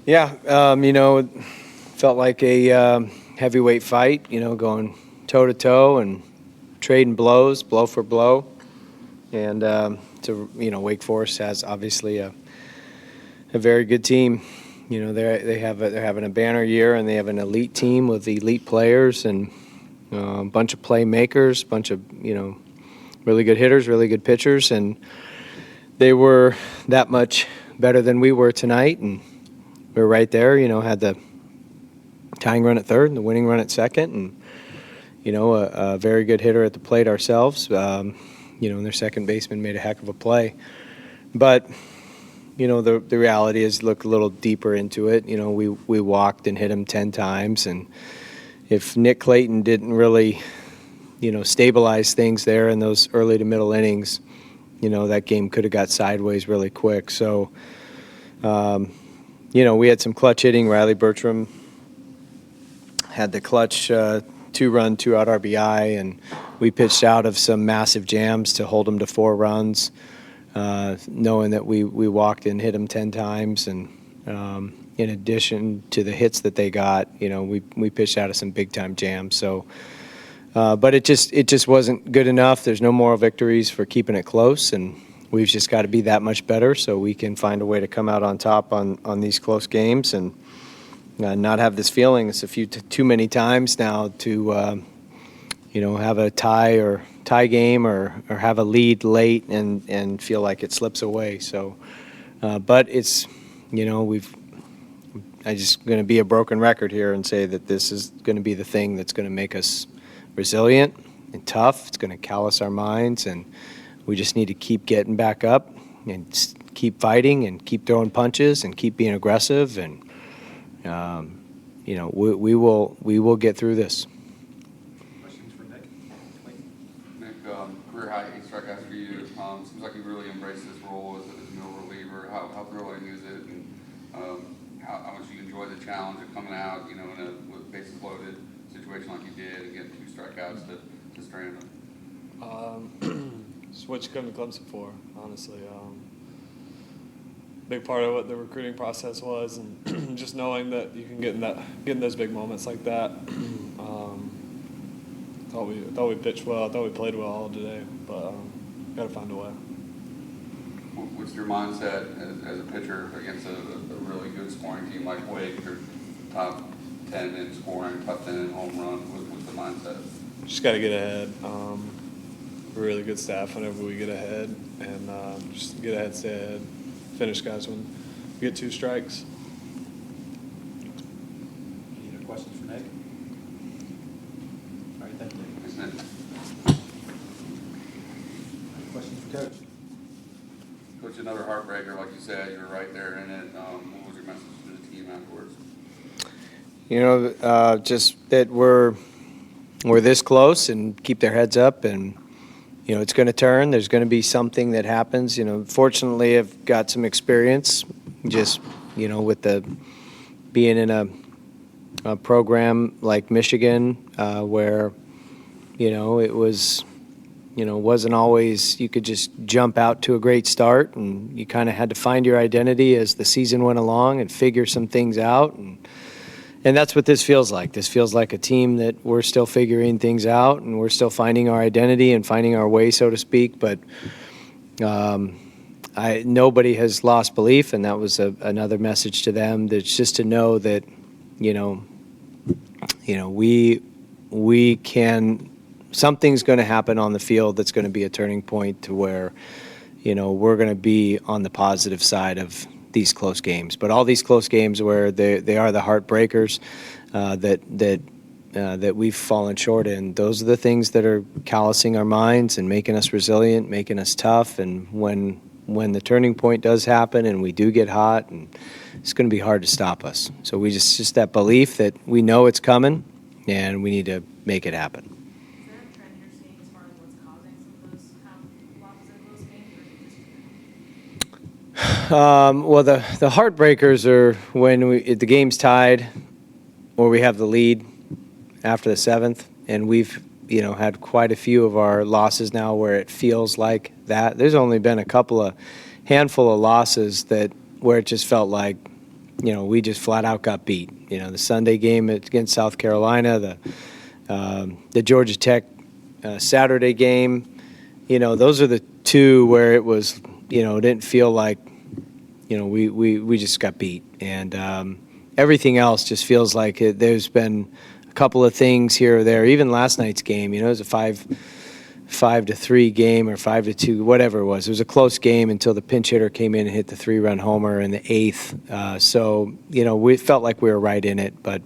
Yeah, felt like a heavyweight fight, going toe-to-toe and trading blows, blow for blow. And, Wake Forest has obviously a very good team. They're having a banner year, and they have an elite team with elite players and a bunch of playmakers, a bunch of, really good hitters, really good pitchers. And they were that much better than we were tonight. And we were right there, had the tying run at third and the winning run at second. And, a very good hitter at the plate ourselves. And their second baseman made a heck of a play. But, the reality is look a little deeper into it. We walked and hit him 10 times. And if Nick Clayton didn't really, stabilize things there in those early to middle innings, that game could have got sideways really quick. So, we had some clutch hitting. Riley Bertram had the clutch 2-run, 2-out RBI, and we pitched out of some massive jams to hold them to 4 runs, knowing that we walked and hit them 10 times. And in addition to the hits that they got, we pitched out of some big-time jams. So, but it just wasn't good enough. There's no moral victories for keeping it close, and we've just got to be that much better so we can find a way to come out on top on these close games and not have this feeling. It's a few too many times now to have a tie game or have a lead late and feel like it slips away. So, but it's I'm just going to be a broken record here and say that this is going to be the thing that's going to make us resilient and tough. It's going to callous our minds, and we just need to keep getting back up and keep fighting and keep throwing punches and keep being aggressive. And we will get through this. Questions for Nick? Nick, career high 8 strikeouts for you. Seems like you really embraced this role as a middle reliever. How thrilling is it, and how much you enjoy the challenge of coming out, in a bases loaded situation like you did and getting 2 strikeouts to strand them? It's what you come to Clemson for, honestly. Big part of what the recruiting process was, and just knowing that you can get in those big moments like that. Thought we pitched well. I thought we played well all today, but got to find a way. What's your mindset as a pitcher against a really good scoring team like Wake, or top 10 in scoring, top 10 in home run? What's the mindset? Just got to get ahead. Really good staff whenever we get ahead, and just get ahead, stay ahead, finish guys when we get 2 strikes. Any other questions for Nick? All right, thank you, Nick. Thanks, Nick. Any questions for Coach? Coach, another heartbreaker, like you said, you were right there in it. What was your message to the team afterwards? Just that we're this close and keep their heads up, and it's going to turn. There's going to be something that happens. Fortunately, I've got some experience just with the being in a program like Michigan where it was wasn't always you could just jump out to a great start, and you kind of had to find your identity as the season went along and figure some things out. And that's what this feels like. This feels like a team that we're still figuring things out, and we're still finding our identity and finding our way, so to speak. But nobody has lost belief, and that was another message to them. That's just to know that, we can. Something's going to happen on the field that's going to be a turning point to where, we're going to be on the positive side of these close games. But all these close games where they are the heartbreakers that we've fallen short in, those are the things that are callousing our minds and making us resilient, making us tough. And when the turning point does happen and we do get hot, and it's going to be hard to stop us. So we just that belief that we know it's coming and we need to make it happen. Well, the heartbreakers are when the game's tied or we have the lead after the 7th, and we've had quite a few of our losses now where it feels like that. There's only been a handful of losses where it just felt like we just flat out got beat. The Sunday game against South Carolina, the Georgia Tech Saturday game, those are the two where it was, it didn't feel like, we just got beat. And everything else just feels like there's been a couple of things here or there. Even last night's game, it was a 5-3 game or 5-2, whatever it was. It was a close game until the pinch hitter came in and hit the 3-run homer in the 8th. So, we felt like we were right in it. But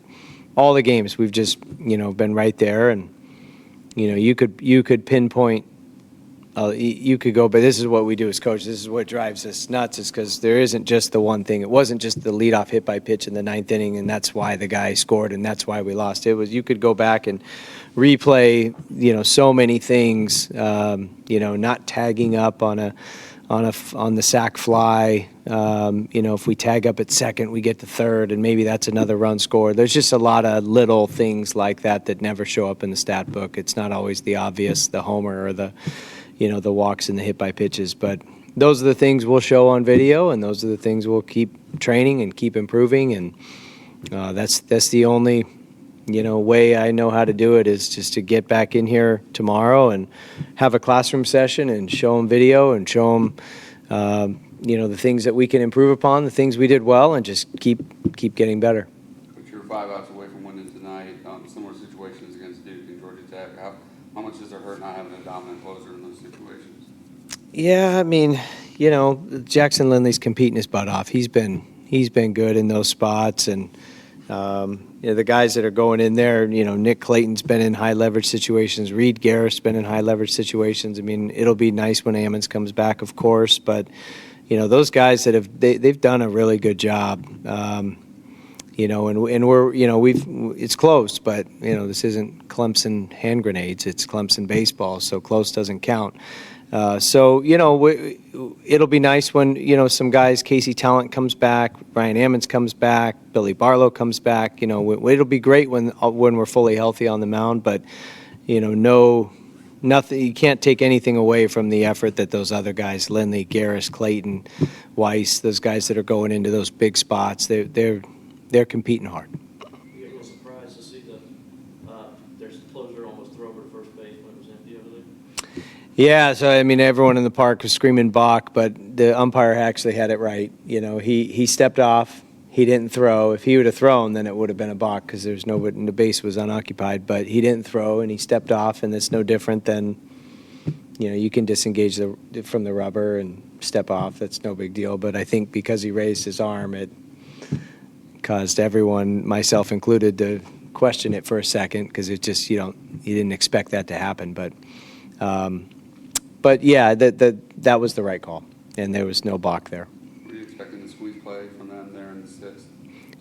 all the games, we've just, been right there. And, you could pinpoint, you could go, but this is what we do as coaches. This is what drives us nuts, is because there isn't just the one thing. It wasn't just the leadoff hit by pitch in the 9th inning, and that's why the guy scored, and that's why we lost. It was, you could go back and replay, so many things, not tagging up on the sac fly. If we tag up at second, we get to third, and maybe that's another run scored. There's just a lot of little things like that never show up in the stat book. It's not always the obvious, the homer or the walks and the hit by pitches. But those are the things we'll show on video, and those are the things we'll keep training and keep improving. And that's the only way I know how to do it, is just to get back in here tomorrow and have a classroom session and show them video and show them, the things that we can improve upon, the things we did well, and just keep getting better. Coach, you're 5 outs away from winning tonight. Similar situations against Duke and Georgia Tech. How much does it hurt not having a dominant closer in those situations? Yeah, Jackson Lindley's competing his butt off. He's been good in those spots, and the guys that are going in there, Nick Clayton's been in high leverage situations. Reed Garrett's been in high leverage situations. It'll be nice when Ammons comes back, of course, but those guys that they've done a really good job. And we're, it's close, but, this isn't Clemson hand grenades. It's Clemson baseball, so close doesn't count. So, it'll be nice when, some guys, Casey Talent comes back, Brian Ammons comes back, Billy Barlow comes back. It'll be great when we're fully healthy on the mound, but, nothing, you can't take anything away from the effort that those other guys, Lindley, Garris, Clayton, Weiss, those guys that are going into those big spots, they're competing hard. You get a little surprised to see there's a closer almost throw over to first base when it was empty over there? Yeah, so everyone in the park was screaming balk, but the umpire actually had it right. He stepped off, he didn't throw. If he would have thrown, then it would have been a balk because there's nobody, the base was unoccupied. But he didn't throw, and he stepped off, and it's no different than, you can disengage from the rubber and step off. That's no big deal. But I think because he raised his arm, it caused everyone, myself included, to question it for a second, because it just, you didn't expect that to happen. But yeah, that was the right call, and there was no balk there. Were you expecting the squeeze play from them there in the 6th?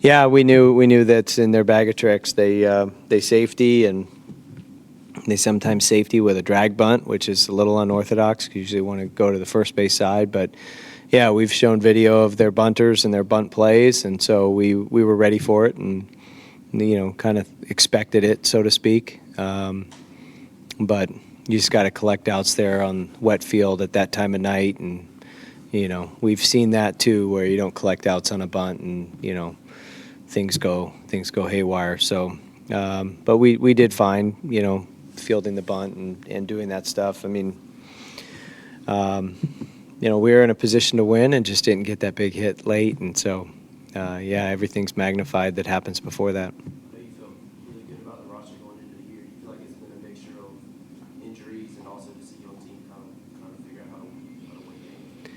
Yeah, we knew that's in their bag of tricks. They safety, and they sometimes safety with a drag bunt, which is a little unorthodox. You usually want to go to the first base side, but yeah, we've shown video of their bunters and their bunt plays, and so we were ready for it, and kind of expected it, so to speak. But you just got to collect outs there on wet field at that time of night, and we've seen that too, where you don't collect outs on a bunt, and things go haywire. So, but we did fine, fielding the bunt and doing that stuff. We were in a position to win and just didn't get that big hit late, and so yeah, everything's magnified that happens before that. I know you feel really good about the roster going into the year. You feel like it's been a mixture of injuries and also just a young team kind of figure out how to win games.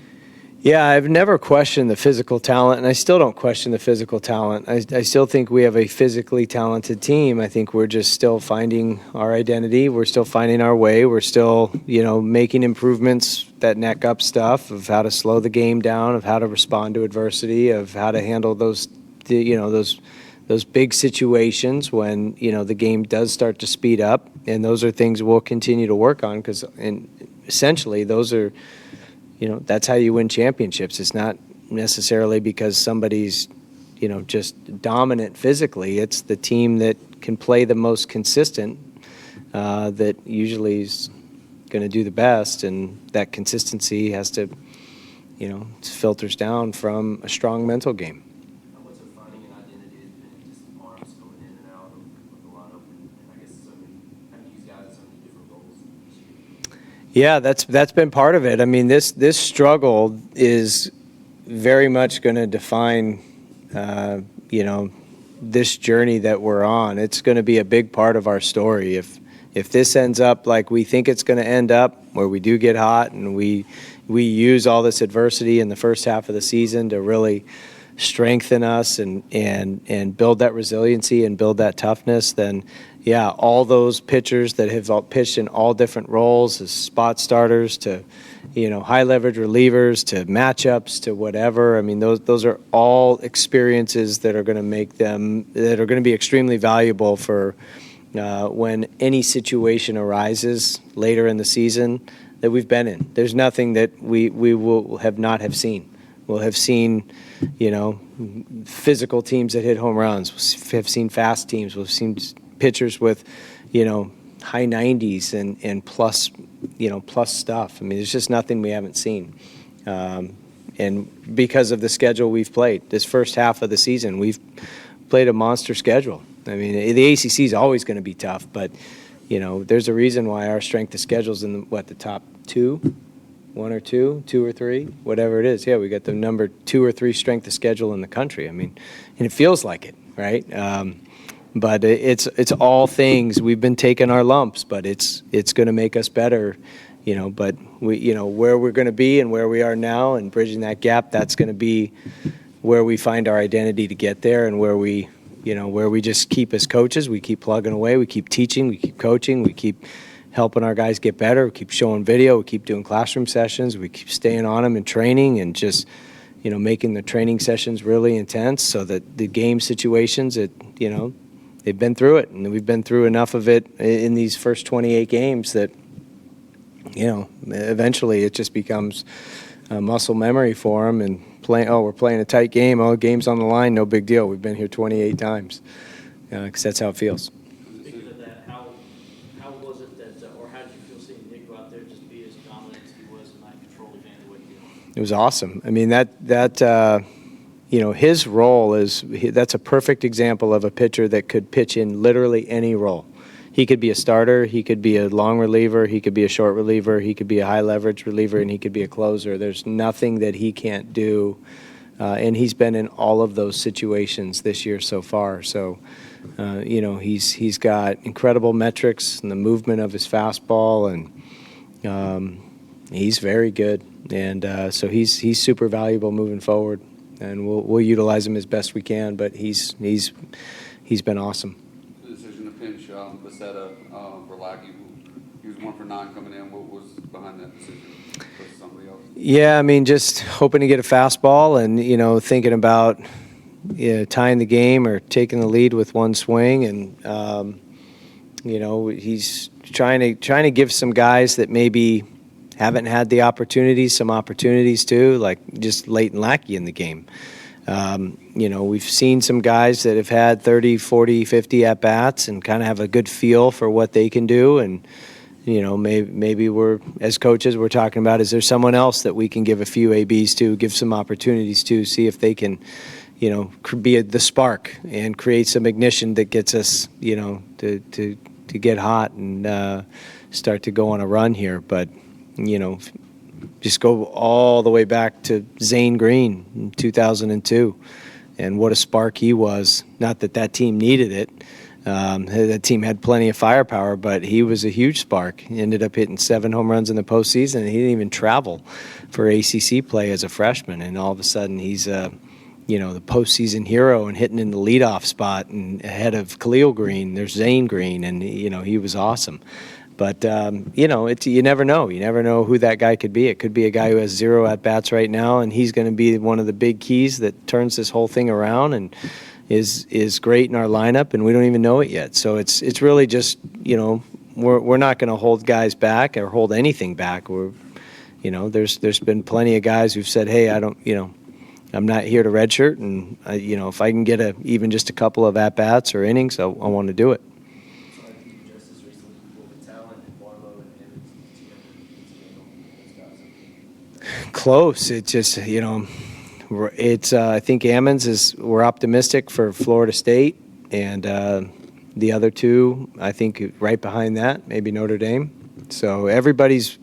Yeah, I've never questioned the physical talent, and I still don't question the physical talent. I still think we have a physically talented team. I think we're just still finding our identity. We're still finding our way. We're still, making improvements, that neck up stuff of how to slow the game down, of how to respond to adversity, of how to handle those big situations when, the game does start to speed up. And those are things we'll continue to work on, because essentially those are, that's how you win championships. It's not necessarily because somebody's, just dominant physically. It's the team that can play the most consistent that usually is going to do the best, and that consistency has to, filters down from a strong mental game. What's it Yeah, that's been part of it. I mean, this struggle is very much going to define, this journey that we're on. It's going to be a big part of our story. If this ends up like we think it's going to end up, where we do get hot and we use all this adversity in the first half of the season to really strengthen us and build that resiliency and build that toughness, then yeah, all those pitchers that have all pitched in all different roles, as spot starters to, high leverage relievers to matchups to whatever. I mean, those are all experiences that are going to be extremely valuable for when any situation arises later in the season that we've been in. There's nothing that we will not have seen. We'll have seen, physical teams that hit home runs. We'll have seen fast teams. We'll have seen pitchers with, high 90s and plus, plus stuff. I mean, there's just nothing we haven't seen. And because of the schedule we've played, this first half of the season, we've played a monster schedule. I mean, the ACC is always going to be tough, but, there's a reason why our strength of schedule is in the top one or two or three, whatever it is. Yeah, we got the number 2 or 3 strength of schedule in the country. I mean, and it feels like it, right? But it's all things. We've been taking our lumps, but it's going to make us better, But we, where we're going to be and where we are now, and bridging that gap, that's going to be where we find our identity to get there, and where we just keep as coaches, we keep plugging away, we keep teaching, we keep coaching, we keep helping our guys get better, we keep showing video, we keep doing classroom sessions, we keep staying on them in training, and just making the training sessions really intense so that the game situations, they've been through it, and we've been through enough of it in these first 28 games that, eventually it just becomes muscle memory for them. And we're playing a tight game. Oh, game's on the line, no big deal. We've been here 28 times because that's how it feels. Speaking of that, how was it that, or how did you feel seeing Nick go out there just be as dominant as he was and not control the game the way he did? It was awesome. I mean, his role that's a perfect example of a pitcher that could pitch in literally any role. He could be a starter, he could be a long reliever, he could be a short reliever, he could be a high leverage reliever, and he could be a closer. There's nothing that he can't do, and he's been in all of those situations this year so far. So, he's got incredible metrics in the movement of his fastball, and he's very good. And so he's super valuable moving forward, and we'll utilize him as best we can. But he's been awesome. The decision to pinch Becerra for Lackey, he was 1 for 9 coming in. What was behind that decision versus somebody else? Yeah, I mean, just hoping to get a fastball, and thinking about tying the game or taking the lead with one swing, and he's trying to give some guys that maybe haven't had the opportunities, some opportunities too, like just Clayton Lackey in the game. We've seen some guys that have had 30, 40, 50 at-bats and kind of have a good feel for what they can do. And, maybe we're, as coaches, we're talking about, is there someone else that we can give a few ABs to, give some opportunities to, see if they can, be the spark and create some ignition that gets us, to get hot and start to go on a run here. But, just go all the way back to Zane Green in 2002 and what a spark he was. Not that team needed it. That team had plenty of firepower, but he was a huge spark. He ended up hitting 7 home runs in the postseason, and he didn't even travel for ACC play as a freshman. And all of a sudden he's, the postseason hero and hitting in the leadoff spot and ahead of Khalil Green. There's Zane Green, and, he was awesome. But, you never know. You never know who that guy could be. It could be a guy who has 0 at-bats right now, and he's going to be one of the big keys that turns this whole thing around and is great in our lineup, and we don't even know it yet. So it's really just, we're not going to hold guys back or hold anything back. There's been plenty of guys who've said, hey, I'm not here to redshirt, and, if I can get even just a couple of at-bats or innings, I want to do it. Close. It just, it's. I think Ammons we're optimistic for Florida State, and the other two, I think, right behind that, maybe Notre Dame. So everybody's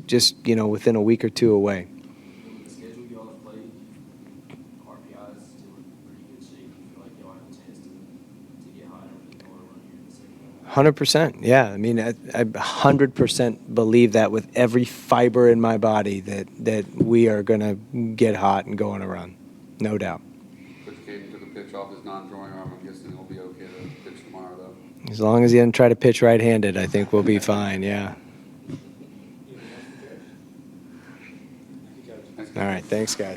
just, you know, within a week or two away. With the schedule y'all have played, RPI is still in pretty good shape. You feel like y'all have a chance to get higher and go on a run here in the second half? 100%, yeah. I mean, I 100% believe that with every fiber in my body that we are going to get hot and go on a run, no doubt. Coach Clayton took a pitch off his non-throwing arm. I'm guessing it'll be okay to pitch tomorrow, though. As long as he doesn't try to pitch right-handed, I think we'll be fine, yeah. Anything else for Coach? Thank you, Coach. Thanks, All right, thanks, guys.